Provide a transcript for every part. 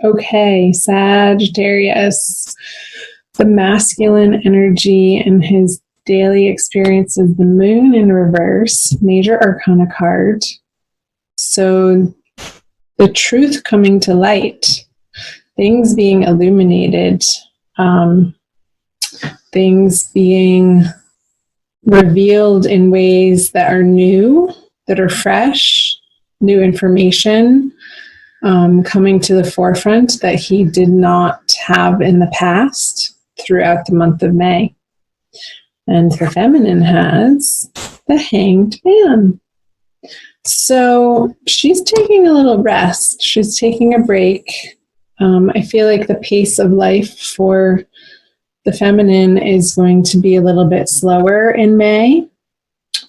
Okay, Sagittarius. The masculine energy in his daily experience is the moon in reverse, major arcana card. So the truth coming to light, things being illuminated, things being revealed in ways that are new, that are fresh, new information coming to the forefront that he did not have in the past throughout the month of May. And the feminine has the Hanged Man. So she's taking a little rest. She's taking a break. I feel like the pace of life for the feminine is going to be a little bit slower in May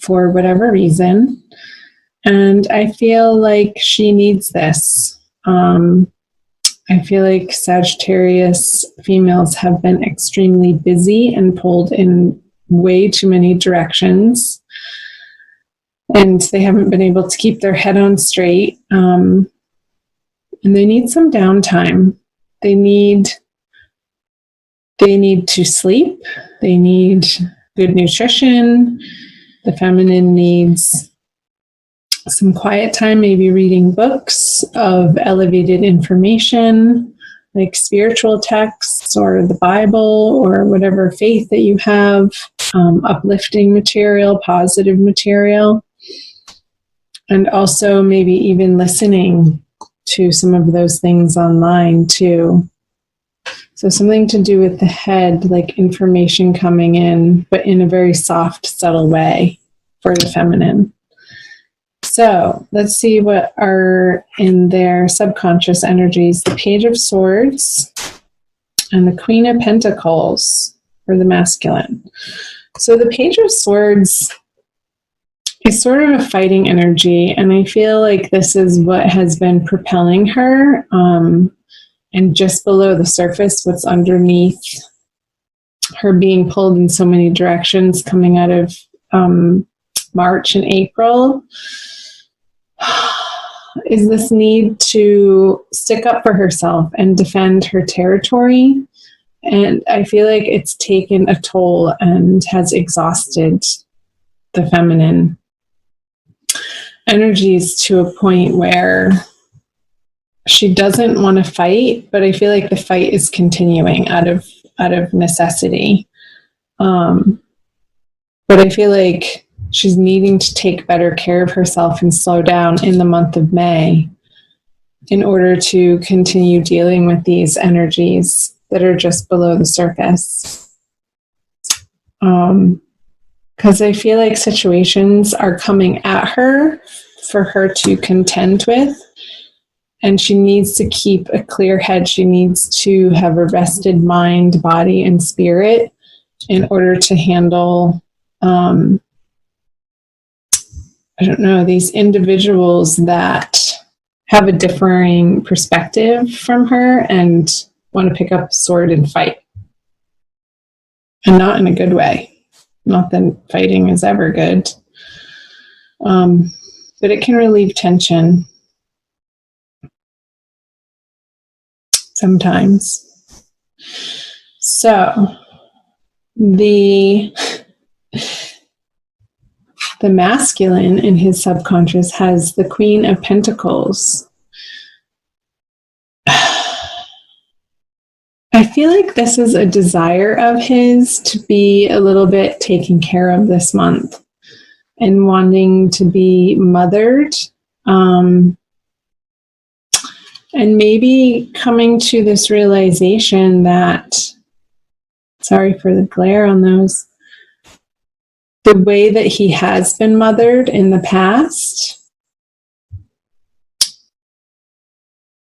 for whatever reason. And I feel like she needs this. I feel like Sagittarius females have been extremely busy and pulled in way too many directions. And they haven't been able to keep their head on straight. And they need some downtime. They need to sleep. They need good nutrition. The feminine needs some quiet time, maybe reading books of elevated information, like spiritual texts or the Bible or whatever faith that you have, uplifting material, positive material, and also maybe even listening to some of those things online too. So something to do with the head, like information coming in, but in a very soft, subtle way for the feminine. So let's see what are in their subconscious energies. The Page of Swords and the Queen of Pentacles for the masculine. So the Page of Swords is sort of a fighting energy, and I feel like this is what has been propelling her. And just below the surface, what's underneath her being pulled in so many directions coming out of March and April is this need to stick up for herself and defend her territory. And I feel like it's taken a toll and has exhausted the feminine energies to a point where she doesn't want to fight, but I feel like the fight is continuing out of necessity. But I feel like she's needing to take better care of herself and slow down in the month of May in order to continue dealing with these energies that are just below the surface. Because I feel like situations are coming at her for her to contend with, and she needs to keep a clear head. She needs to have a rested mind, body, and spirit in order to handle these individuals that have a differing perspective from her and want to pick up a sword and fight. And not in a good way. Not that fighting is ever good. But it can relieve tension sometimes. So, the masculine in his subconscious has the Queen of Pentacles. I feel like this is a desire of his to be a little bit taken care of this month and wanting to be mothered. And maybe coming to this realization that, sorry for the glare on those, the way that he has been mothered in the past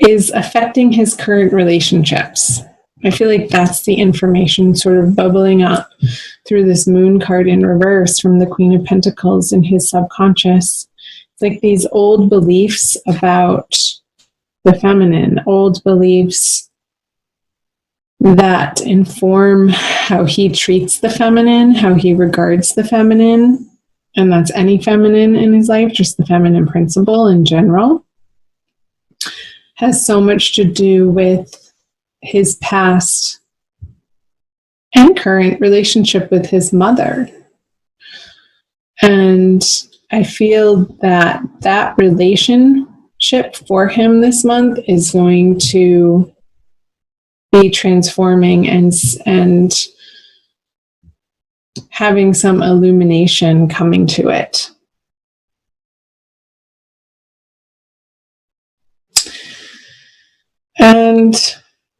is affecting his current relationships. I feel like that's the information sort of bubbling up through this moon card in reverse from the Queen of Pentacles in his subconscious. It's like these old beliefs about the feminine, old beliefs that inform how he treats the feminine, how he regards the feminine, and that's any feminine in his life, just the feminine principle in general, has so much to do with his past and current relationship with his mother. And I feel that that relationship for him this month is going to be transforming and having some illumination coming to it. And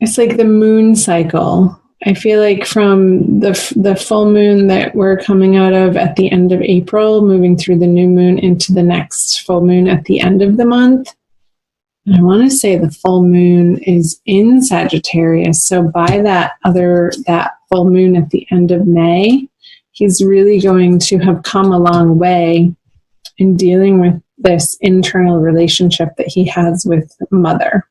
it's like the moon cycle. I feel like from the full moon that we're coming out of at the end of April, moving through the new moon into the next full moon at the end of the month. And I want to say the full moon is in Sagittarius. So by that full moon at the end of May, he's really going to have come a long way in dealing with this internal relationship that he has with mother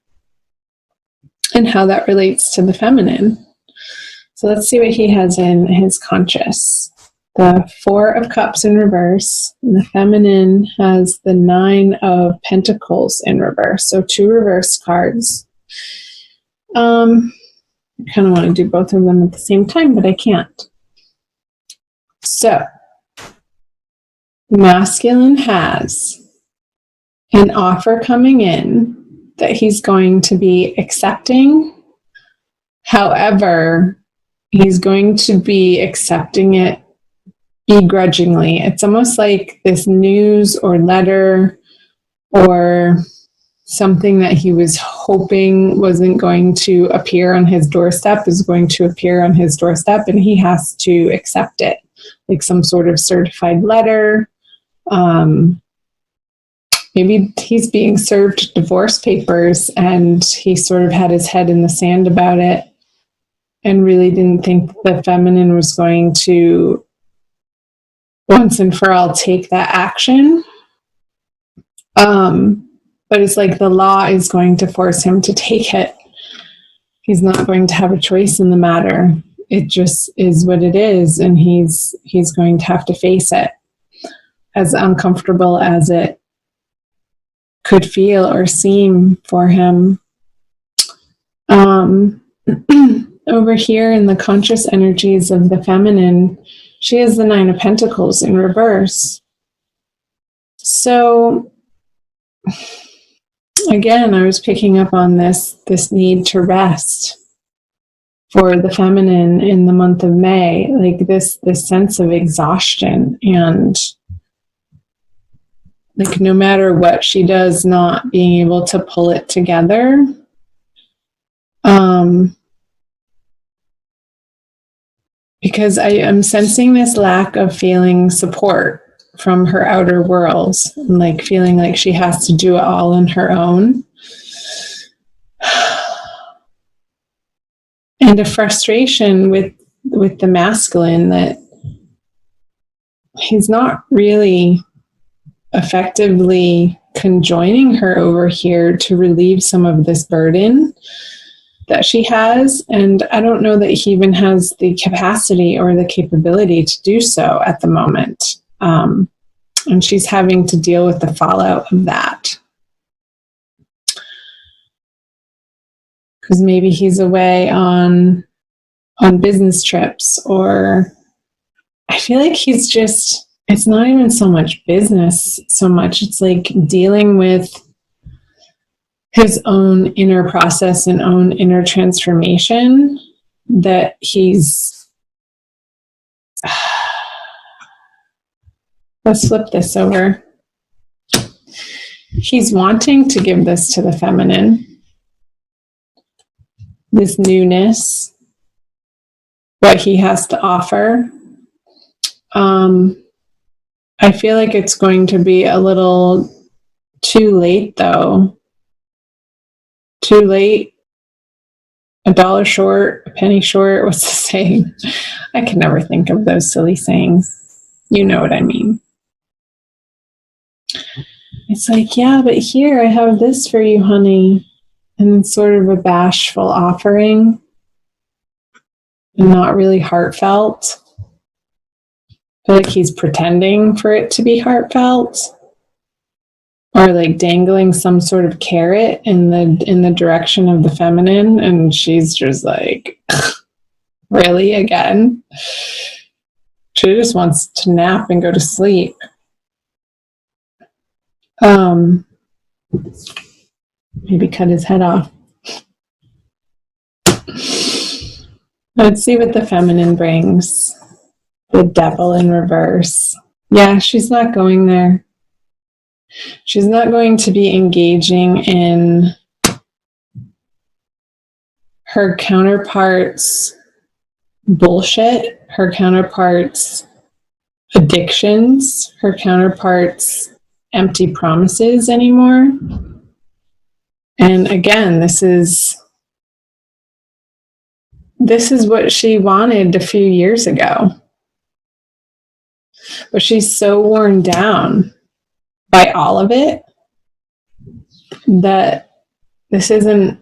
and how that relates to the feminine. So let's see what he has in his conscious. The 4 of Cups in reverse. And the feminine has the 9 of Pentacles in reverse. So 2 reverse cards. I kind of want to do both of them at the same time, but I can't. So, masculine has an offer coming in that he's going to be accepting. However, he's going to be accepting it begrudgingly. It's almost like this news or letter or something that he was hoping wasn't going to appear on his doorstep is going to appear on his doorstep, and he has to accept it, like some sort of certified letter. Maybe he's being served divorce papers and he sort of had his head in the sand about it and really didn't think the feminine was going to once and for all take that action. But it's like the law is going to force him to take it. He's not going to have a choice in the matter. It just is what it is, and he's going to have to face it, as uncomfortable as it could feel or seem for him. Over here in the conscious energies of the feminine, she has the 9 of Pentacles in reverse. So, again, I was picking up on this need to rest for the feminine in the month of May, like this sense of exhaustion and like no matter what she does, not being able to pull it together. Because I am sensing this lack of feeling support from her outer world, and like feeling like she has to do it all on her own. And a frustration with the masculine that he's not really effectively conjoining her over here to relieve some of this burden that she has. And I don't know that he even has the capacity or the capability to do so at the moment. And she's having to deal with the fallout of that. Because maybe he's away on business trips, or I feel like he's just, it's not even so much business so much. It's like dealing with his own inner process and own inner transformation that he's... Let's flip this over. He's wanting to give this to the feminine, this newness, what he has to offer. I feel like it's going to be a little too late, though. Too late, a dollar short, a penny short. What's the saying? I can never think of those silly sayings. You know what I mean. It's like, yeah, but here I have this for you, honey. And it's sort of a bashful offering and not really heartfelt. I feel like he's pretending for it to be heartfelt. or like dangling some sort of carrot in the direction of the feminine, and she's just like, really, again? She just wants to nap and go to sleep. Maybe cut his head off. Let's see what the feminine brings. The devil in reverse. Yeah, she's not going there. She's not going to be engaging in her counterpart's bullshit, her counterpart's addictions, her counterpart's empty promises anymore. And again, this is what she wanted a few years ago. But she's so worn down by all of it that this isn't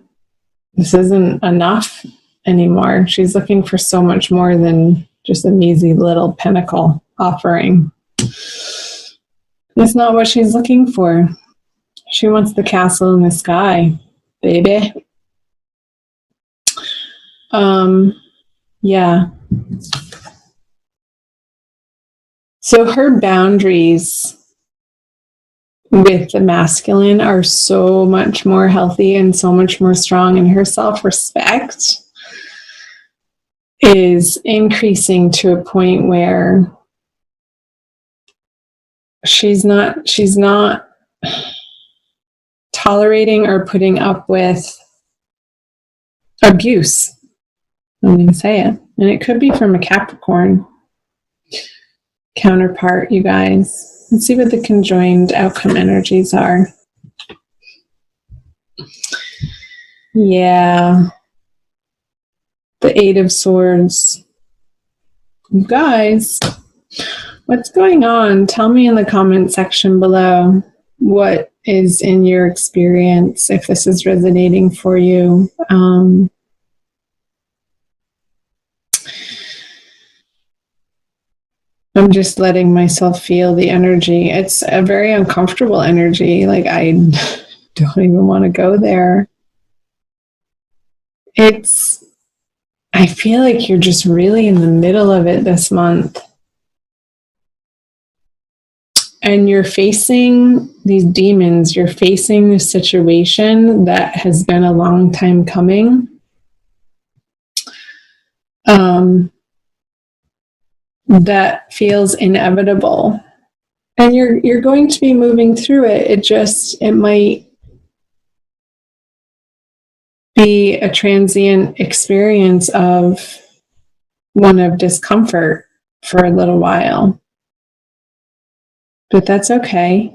enough anymore. She's looking for so much more than just a measly little pinnacle offering. It's not what she's looking for. She wants the castle in the sky, baby. Yeah. So her boundaries with the masculine are so much more healthy and so much more strong, and her self-respect is increasing to a point where she's not tolerating or putting up with abuse. I'm going to say it. And it could be from a Capricorn counterpart, you guys. Let's see what the conjoined outcome energies are. Yeah. The Eight of Swords. You guys, what's going on? Tell me in the comment section below what is in your experience, if this is resonating for you. I'm just letting myself feel the energy. It's a very uncomfortable energy. Like, I don't even want to go there. I feel like you're just really in the middle of it this month. And you're facing these demons. You're facing this situation that has been a long time coming. That feels inevitable, and you're going to be moving through it. It might be a transient experience of one of discomfort for a little while, but that's okay.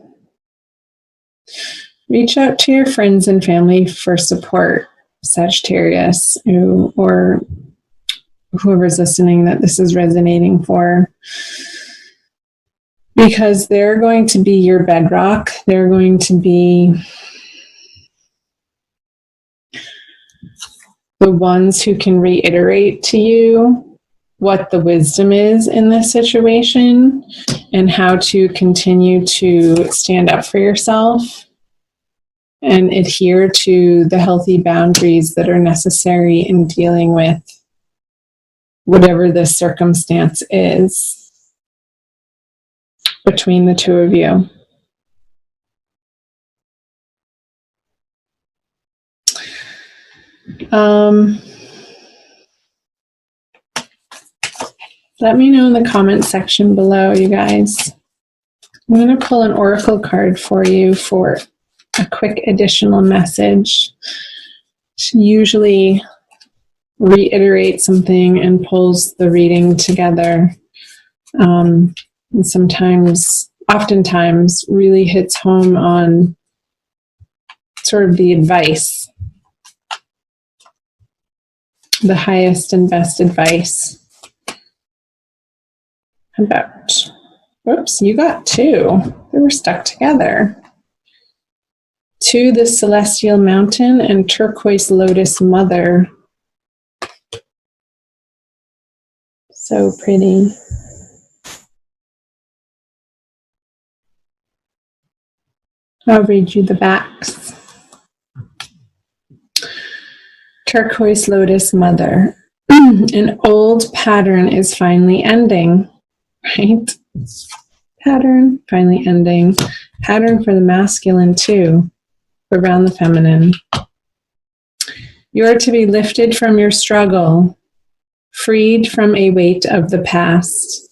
Reach out to your friends and family for support, Sagittarius, or whoever's listening that this is resonating for, because they're going to be your bedrock. They're going to be the ones who can reiterate to you what the wisdom is in this situation and how to continue to stand up for yourself and adhere to the healthy boundaries that are necessary in dealing with whatever the circumstance is between the two of you. Let me know in the comment section below, you guys. I'm going to pull an oracle card for you for a quick additional message. She usually reiterates something and pulls the reading together. And oftentimes really hits home on sort of the advice, the highest and best advice. How about, whoops, you got two. They were stuck together. To the Celestial Mountain and Turquoise Lotus Mother. So pretty. I'll read you the backs. Turquoise Lotus Mother. An old pattern is finally ending, right? Pattern finally ending. Pattern for the masculine too, around the feminine. You are to be lifted from your struggle, freed from a weight of the past.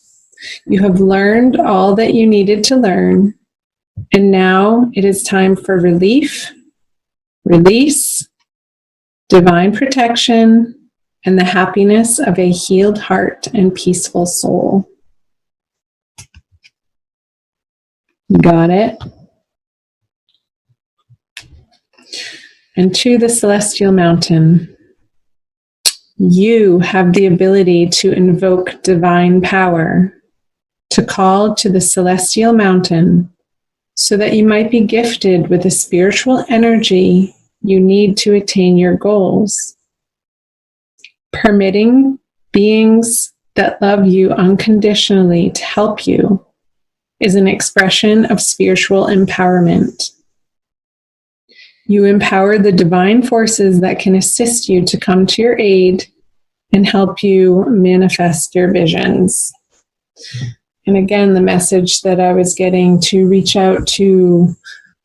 You have learned all that you needed to learn, and now it is time for relief, release, divine protection, and the happiness of a healed heart and peaceful soul. Got it? And to the celestial mountain, you have the ability to invoke divine power, to call to the celestial mountain so that you might be gifted with the spiritual energy you need to attain your goals. Permitting beings that love you unconditionally to help you is an expression of spiritual empowerment. You empower the divine forces that can assist you to come to your aid and help you manifest your visions. And again, the message that I was getting to reach out to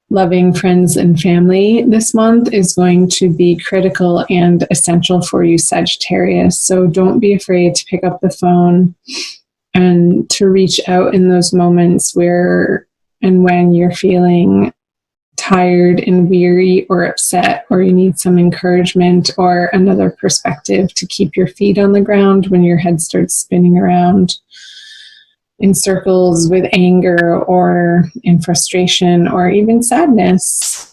loving friends and family this month is going to be critical and essential for you, Sagittarius. So don't be afraid to pick up the phone and to reach out in those moments where and when you're feeling tired and weary or upset, or you need some encouragement or another perspective to keep your feet on the ground when your head starts spinning around in circles with anger or in frustration or even sadness.